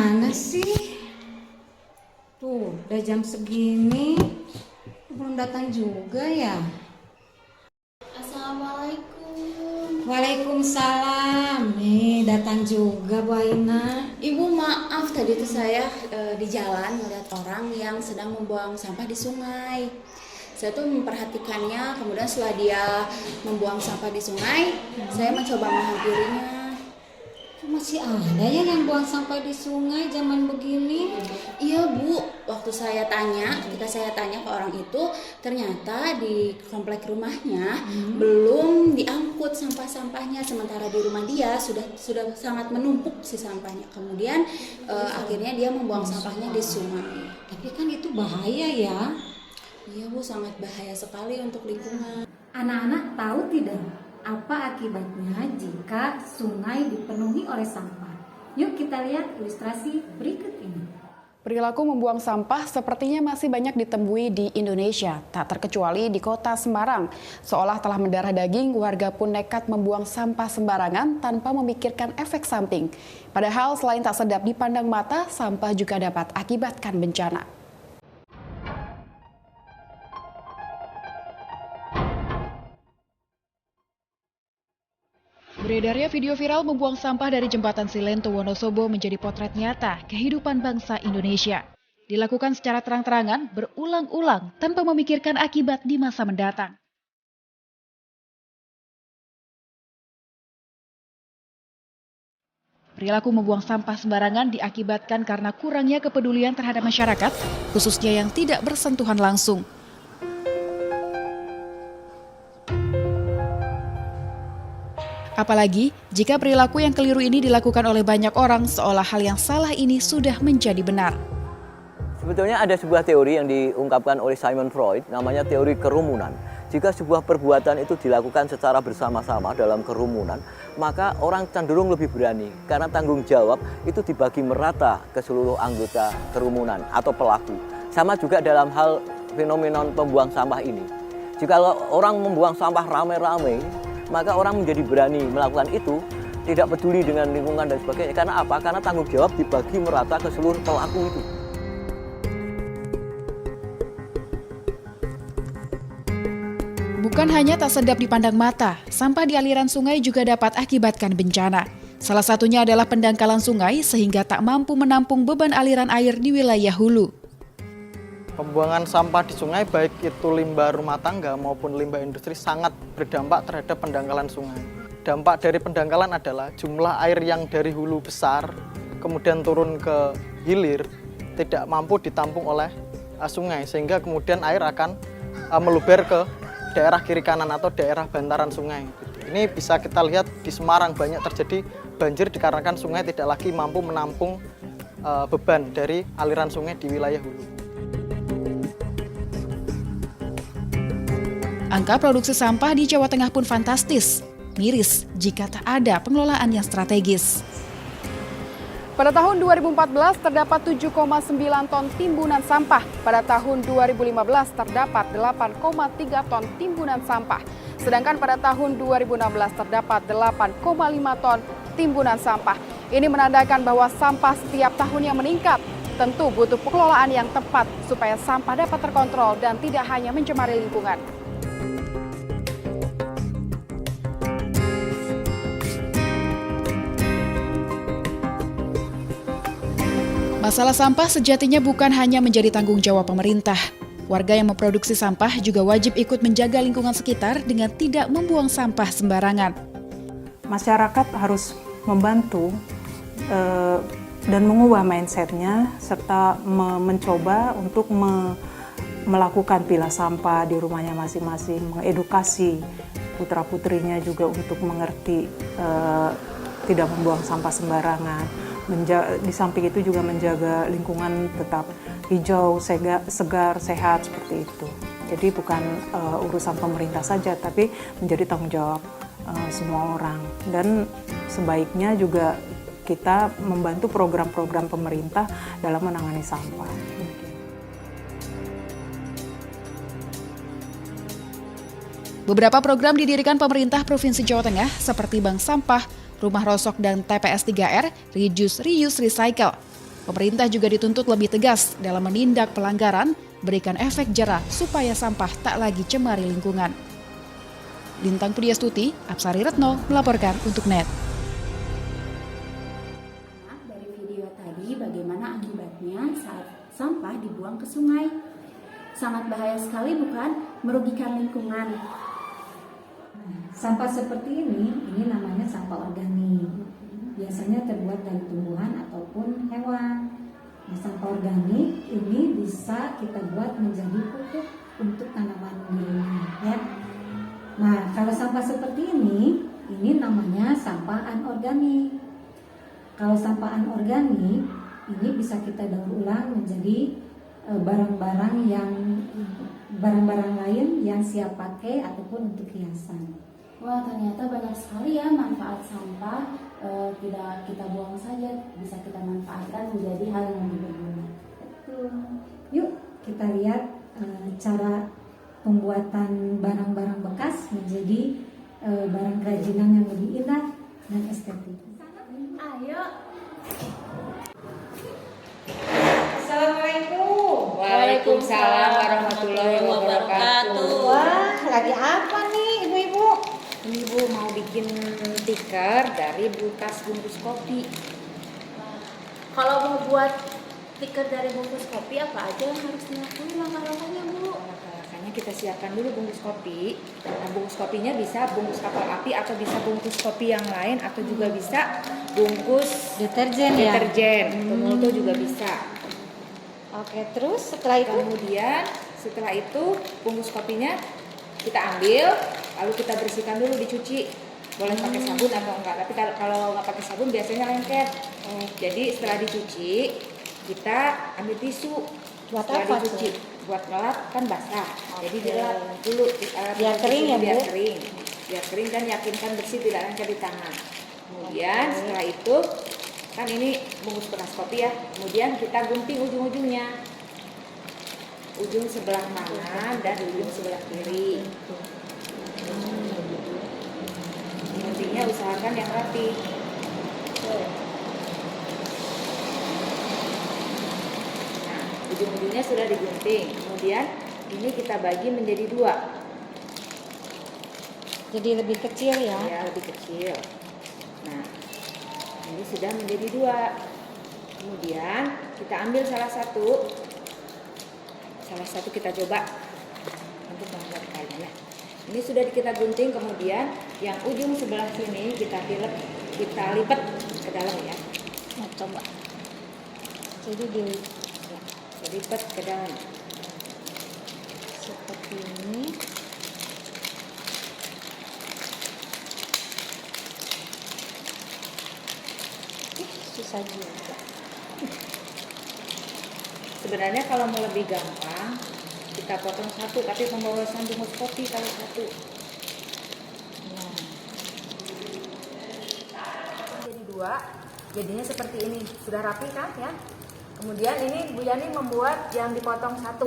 Kemana sih? Tuh, udah jam segini, belum datang juga ya? Assalamualaikum. Waalaikumsalam. Nih, datang juga Bu Aina. Ibu maaf tadi tuh saya di jalan melihat orang yang sedang membuang sampah di sungai. Saya tuh memperhatikannya, kemudian setelah dia membuang sampah di sungai, saya mencoba menghampirinya. Masih ada ya yang buang sampah di sungai zaman begini? Iya Bu, ketika saya tanya ke orang itu, ternyata di komplek rumahnya belum diangkut sampah-sampahnya, sementara di rumah dia sudah sangat menumpuk si sampahnya. Kemudian akhirnya dia membuang sampahnya di sungai. Tapi kan itu bahaya ya. Iya Bu, sangat bahaya sekali untuk lingkungan. Anak-anak tahu tidak apa akibatnya jika sungai dipenuhi oleh sampah? Yuk kita lihat ilustrasi berikut ini. Perilaku membuang sampah sepertinya masih banyak ditemui di Indonesia, tak terkecuali di kota Semarang. Seolah telah mendarah daging, warga pun nekat membuang sampah sembarangan tanpa memikirkan efek samping. Padahal selain tak sedap dipandang mata, sampah juga dapat akibatkan bencana. Beredarnya video viral membuang sampah dari jembatan Silento Wonosobo menjadi potret nyata kehidupan bangsa Indonesia. Dilakukan secara terang-terangan, berulang-ulang, tanpa memikirkan akibat di masa mendatang. Perilaku membuang sampah sembarangan diakibatkan karena kurangnya kepedulian terhadap masyarakat, khususnya yang tidak bersentuhan langsung. Apalagi jika perilaku yang keliru ini dilakukan oleh banyak orang, seolah hal yang salah ini sudah menjadi benar. Sebetulnya ada sebuah teori yang diungkapkan oleh Sigmund Freud, namanya teori kerumunan. Jika sebuah perbuatan itu dilakukan secara bersama-sama dalam kerumunan, maka orang cenderung lebih berani karena tanggung jawab itu dibagi merata ke seluruh anggota kerumunan atau pelaku. Sama juga dalam hal fenomenon pembuang sampah ini. Jika orang membuang sampah rame-rame, maka orang menjadi berani melakukan itu, tidak peduli dengan lingkungan dan sebagainya. Karena apa? Karena tanggung jawab dibagi merata ke seluruh pelaku itu. Bukan hanya tak sedap dipandang mata, sampah di aliran sungai juga dapat akibatkan bencana. Salah satunya adalah pendangkalan sungai sehingga tak mampu menampung beban aliran air di wilayah hulu. Pembuangan sampah di sungai, baik itu limbah rumah tangga maupun limbah industri, sangat berdampak terhadap pendangkalan sungai. Dampak dari pendangkalan adalah jumlah air yang dari hulu besar, kemudian turun ke hilir, tidak mampu ditampung oleh sungai, sehingga kemudian air akan meluber ke daerah kiri kanan atau daerah bantaran sungai. Ini bisa kita lihat di Semarang banyak terjadi banjir dikarenakan sungai tidak lagi mampu menampung beban dari aliran sungai di wilayah hulu. Angka produksi sampah di Jawa Tengah pun fantastis, miris jika tak ada pengelolaan yang strategis. Pada tahun 2014 terdapat 7,9 ton timbunan sampah. Pada tahun 2015 terdapat 8,3 ton timbunan sampah. Sedangkan pada tahun 2016 terdapat 8,5 ton timbunan sampah. Ini menandakan bahwa sampah setiap tahunnya meningkat. Tentu butuh pengelolaan yang tepat supaya sampah dapat terkontrol dan tidak hanya mencemari lingkungan. Masalah sampah sejatinya bukan hanya menjadi tanggung jawab pemerintah. Warga yang memproduksi sampah juga wajib ikut menjaga lingkungan sekitar dengan tidak membuang sampah sembarangan. Masyarakat harus membantu dan mengubah mindset-nya serta mencoba untuk melakukan pilah sampah di rumahnya masing-masing, mengedukasi putra-putrinya juga untuk mengerti tidak membuang sampah sembarangan. Di samping itu juga menjaga lingkungan tetap hijau, segar, sehat seperti itu. Jadi bukan urusan pemerintah saja, tapi menjadi tanggung jawab semua orang. Dan sebaiknya juga kita membantu program-program pemerintah dalam menangani sampah. Beberapa program didirikan pemerintah Provinsi Jawa Tengah seperti Bank Sampah, Rumah Rosok dan TPS 3R, Reduce, Reuse, Recycle. Pemerintah juga dituntut lebih tegas dalam menindak pelanggaran, berikan efek jerah supaya sampah tak lagi cemari lingkungan. Lintang Pudiastuti, Apsari Retno melaporkan untuk NET. Dari video tadi bagaimana akibatnya saat sampah dibuang ke sungai. Sangat bahaya sekali bukan? Merugikan lingkungan. Sampah seperti ini namanya sampah organik. Biasanya terbuat dari tumbuhan ataupun hewan. Nah, sampah organik ini bisa kita buat menjadi pupuk untuk tanaman di rumah, ya. Nah, kalau sampah seperti ini namanya sampah anorganik. Kalau sampah anorganik ini bisa kita daur ulang menjadi barang-barang lain yang siap pakai ataupun untuk hiasan. Wah, ternyata banyak sekali ya manfaat sampah. Tidak kita buang saja, bisa kita manfaatkan menjadi hal yang lebih berguna. Betul. Yuk kita lihat cara pembuatan barang-barang bekas menjadi barang kerajinan yang lebih indah dan estetik. Ayo. Assalamualaikum. Waalaikumsalam warahmatullahi wabarakatuh. Wah, lagi apa nih ibu-ibu? Ibu mau bikin tikar dari bekas bungkus kopi. Kalau mau buat tikar dari bungkus kopi, apa aja yang harus dilakukan langkah-langkahnya, Bu? Makanya kita siapkan dulu bungkus kopi. Nah, bungkus kopinya bisa bungkus kapal api atau bisa bungkus kopi yang lain atau juga bisa bungkus Deterjen ya? deterjen. Tumulto juga bisa. Oke, terus setelah itu? Kemudian setelah itu bungkus kopinya kita ambil, lalu kita bersihkan dulu, dicuci. Boleh pakai sabun atau enggak, tapi kalau nggak pakai sabun biasanya lengket. Jadi setelah dicuci kita ambil tisu. Buat Setelah apa dicuci, tuh? buat ngelap kan basah. Jadi dilap dulu Biar kering ya, Bu? Biar kering dan yakinkan bersih, tidak lengket di tangan. Kemudian setelah itu kan ini bungkus bekas kopi ya. Kemudian kita gunting ujung-ujungnya. Ujung sebelah kanan dan ujung sebelah kiri. Guntingnya usahakan yang rapi. Nah, ujung-ujungnya sudah digunting. Kemudian ini kita bagi menjadi 2. Jadi lebih kecil ya? Ya, lebih kecil. Nah, ini sudah menjadi 2. Kemudian kita ambil salah satu kita coba untuk membuat kayunya. Ini sudah kita gunting, kemudian yang ujung sebelah sini kita lipat ke dalam ya. Nah, coba. Jadi Lipat ke dalam. seperti ini. Susah juga. Sebenarnya kalau mau lebih gampang kita potong satu, tapi pemborosan bungkus kopi kalau satu. Nah, Jadi 2, jadinya seperti ini. Sudah rapi kan ya? Kemudian ini Bu Yani membuat yang dipotong 1.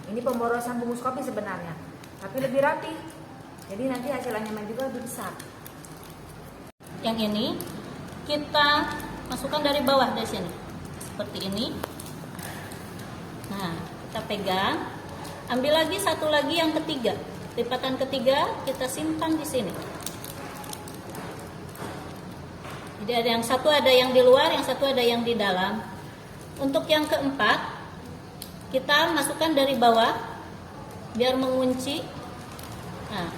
Ini pemborosan bungkus kopi sebenarnya, tapi lebih rapi. Jadi nanti hasilnya juga lebih besar. Yang ini kita masukkan dari bawah dari sini, seperti ini. Nah, kita pegang, ambil lagi satu lagi yang ketiga, lipatan ketiga kita simpan di sini. Jadi ada yang satu ada yang di luar, yang satu ada yang di dalam. Untuk yang keempat, kita masukkan dari bawah biar mengunci. Nah,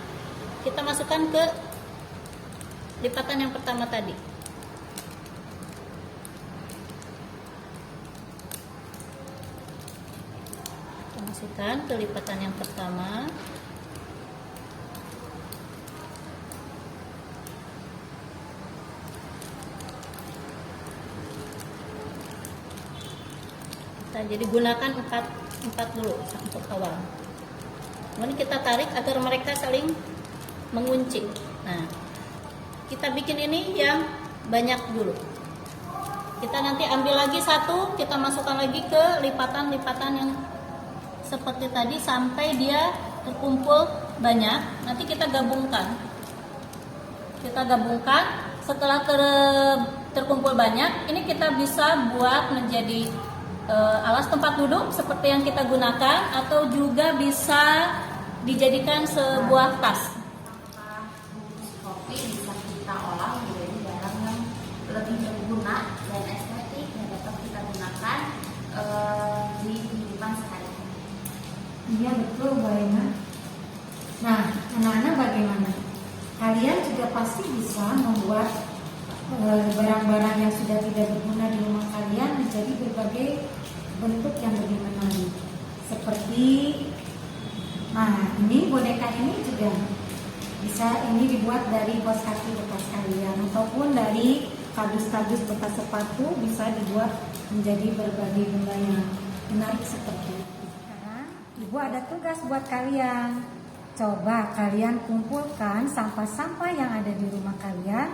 kita masukkan ke lipatan yang pertama tadi. Kita masukkan ke lipatan yang pertama. Jadi gunakan 4 dulu untuk awal. Kemudian kita tarik agar mereka saling mengunci. Nah, kita bikin ini yang banyak dulu. Kita nanti ambil lagi satu, kita masukkan lagi ke lipatan-lipatan yang seperti tadi sampai dia terkumpul banyak. Nanti kita gabungkan. Setelah terkumpul banyak, ini kita bisa buat menjadi alas tempat duduk seperti yang kita gunakan, atau juga bisa dijadikan sebuah tas. Bungkus kopi bisa kita olah menjadi barang yang lebih berguna dan estetik yang dapat kita gunakan di kehidupan sehari-hari. Iya betul Mbak Ena. Nah, anak-anak bagaimana? Kalian juga pasti bisa membuat barang-barang yang sudah tidak berguna di rumah kalian menjadi berbagai bentuk yang lebih menarik. Seperti, nah ini boneka ini juga bisa ini dibuat dari kaos kaki bekas kalian, ataupun dari kardus-kardus bekas sepatu bisa dibuat menjadi berbagai benda yang menarik seperti itu. Sekarang Ibu ada tugas buat kalian. Coba kalian kumpulkan sampah-sampah yang ada di rumah kalian,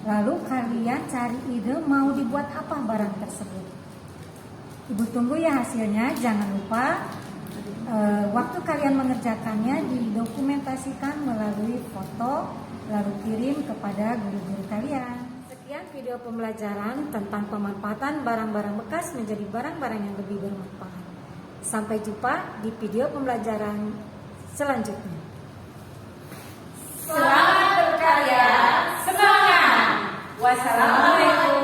lalu kalian cari ide mau dibuat apa barang tersebut. Ibu tunggu ya hasilnya. Jangan lupa waktu kalian mengerjakannya didokumentasikan melalui foto, lalu kirim kepada guru-guru kalian. Sekian video pembelajaran tentang pemanfaatan barang-barang bekas menjadi barang-barang yang lebih bermanfaat. Sampai jumpa di video pembelajaran selanjutnya. Selamat berkarya, semangat. Wassalamualaikum